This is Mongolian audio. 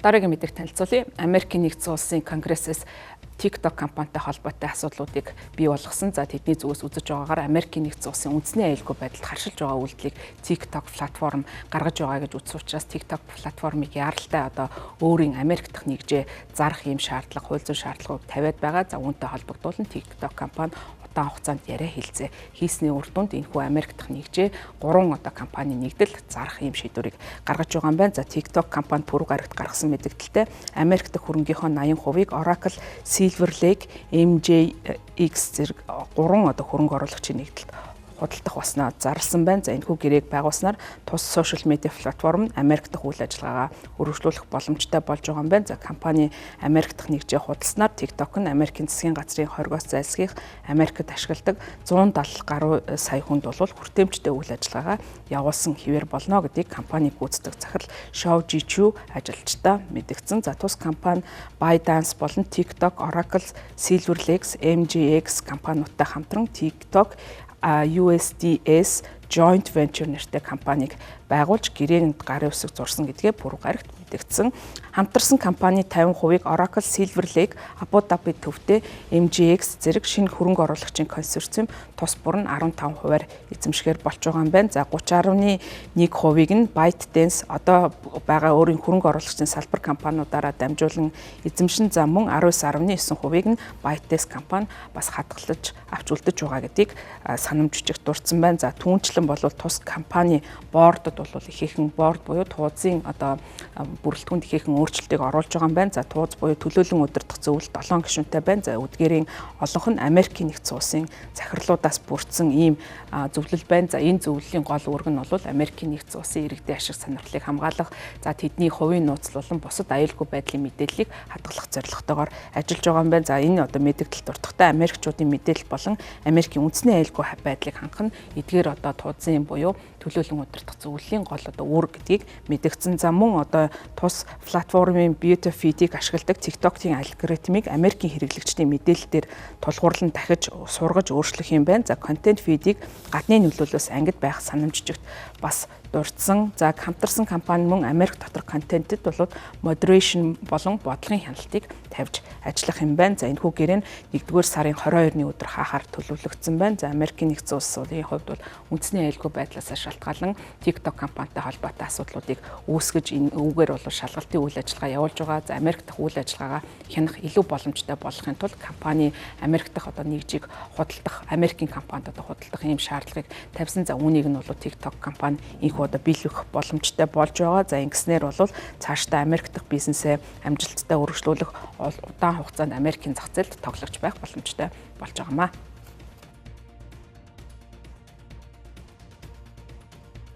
Дараагийн мэдээг танилцуулъя. Америкийн нэгдсэн улсын Конгрессээс TikTok компанитай холбоотой асуудлуудыг бий болгосон. За тэдний зүгээс үзэж байгаагаар Америкийн нэгдсэн улсын үндэсний аюулгүй байдалд харшилж байгаа үйлдэлийг TikTok платформ гаргаж байгаа гэж үзсэн учраас TikTok платформыг яаралтай одоо өөрийн Америк дахь нэгжээ зарах юм шаардлага, хууль зүйн шаардлагыг тавиад байгаа. За үүнтэй холбогдуулан TikTok компани удаан хугацаанд яриа хэлцээ хийсний үр дүнд энэхүү Америк дахь нэгжээ 3 одоо компани нэгдэл зарах юм шийдвэрийг гаргаж байгаа юм байна. За TikTok компани пүрэв гарагт гаргасан мэдээлэлтэй Америк дахь хөрөнгийнхөө 80%-ийг Oracle, Silver Lake, MJX зэрэг 3 одоо хөрөнгө оруулагчийн нэгдэлд худалдах баснаа зарласан байна. За энэхүү гэрээг байгуулснаар тус сошиал медиа платформ Америк дахь үйл ажиллагаагаа өргөжлүүлэх боломжтой болж байгаа юм байна. За компани Америк дахь нэгжээ худалдаснаар TikTok нь Америкийн засгийн газрын хоригоос зайлсхийх Америкт ашигладаг 170 гаруй сая хүнд бол хүртээмжтэй үйл ажиллагаагаа явуулсан хэвээр болно гэдгийг компани гүйцэтгэх захирал Shou Jichu ажилчдаа мэдгдсэн. За тус компани ByteDance болон TikTok, Oracle, Silver Lake, MJX компаниудтай хамтран TikTok USDS Joint Venture нэртэй компанийг байгуулж гэрээнд гарын үсэг зурсан гэдгээ пүрэв гарагт мэдгдсэн. Хамтарсан компани 50%-ийг Oracle, Silver Lake, Abu Dhabi төвтэй MJX зэрэг шинэ хөрөнгө оруулагчийн консорциум тус бүр нь 15%-аар эзэмшгээр болж байгаа юм байна. За 30.1%-ийг нь ByteDance одоо байгаа өөрийн хөрөнгө оруулагчийн салбар компаниудаараа дамжуулан эзэмшин, за мөн 19.9%-ийг нь ByteDance компани бас хадгалж авч үлдэж байгаа гэдгийг санамжиж дурдсан байна. За түүнчлэн бол тус компани бордод бол ихээхэн борд буюу тууцын одоо бүрэлдэхүүнд ихээхэн өөрчлөлтийг оруулж байгаа юм байна. За тууз буюу төлөөлөн удирдах зөвлөлт 7 гишүүнтэй байна. За үдгээрийн олонх нь Америкийн нэгдсэн улсын захирлуудаас бүрдсэн ийм зөвлөл байна. За энэ зөвлөлийн гол үүрэг нь бол Америкийн нэгдсэн улсын иргэдийн ашиг сонирхлыг хамгаалах, за тэдний хувийн нууц болон бусад аюулгүй байдлын мэдээллийг хадгалах зорилготойгоор ажиллаж байгаа юм байна. За энэ одоо мэдээлэл дуртагтай Америкчуудын мэдээлэл болон Америкийн үндэсний аюулгүй байдлыг хангах нь эдгээр одоо тууцын буюу төлөөлөн удирдах зөвлөлийн гол одоо үүрэг гэдгийг мэдгдсэн. За мөн одоо тус платформын Beauty Feed-ийг ашигладаг TikTok-ийн алгоритмыг Америкийн хэрэглэгчдийн мэдээлэлээр тулгуурлан дахиж сургаж өөрчлөх юм байна. За контент фидийг гадны нөлөөллөөс ангид байх санамжчигт бас дурдсан. За хамтарсан компани мөн Америк дотор контентэд бол moderation болон бодлогын хяналтыг тавьж ажиллах юм байна. За энэхүү гэрээ нь 1-р сарын 22-ны өдөр хаахаар төлөвлөгдсөн байна. За Америкийн нэгдсэн улсын хувьд бол үндэсний аюулгүй байдлаас шалтгаалan TikTok компанитай холбоотой асуудлуудыг үүсгэж энэ үүгээр бол шалгалтын үйл ажиллагаа явуулж байгаа. За Америк дахь үйл ажиллагаагаа хянах илүү боломжтой болгохын тулд компани Америк дахь одоо нэгжийг худалдах, Америкийн компанид одоо худалдах ийм шаардлагыг тавьсан. За үүнийг нь бол TikTok компани инхүү одоо биелүүлэх боломжтой болж байгаа. За ингэснээр бол цаашдаа Америк дахь бизнесээ амжилттай өргөжлүүлэх удаан хугацаанд Америкийн зах зээлд тоглож байх боломжтой болж байгаамаа.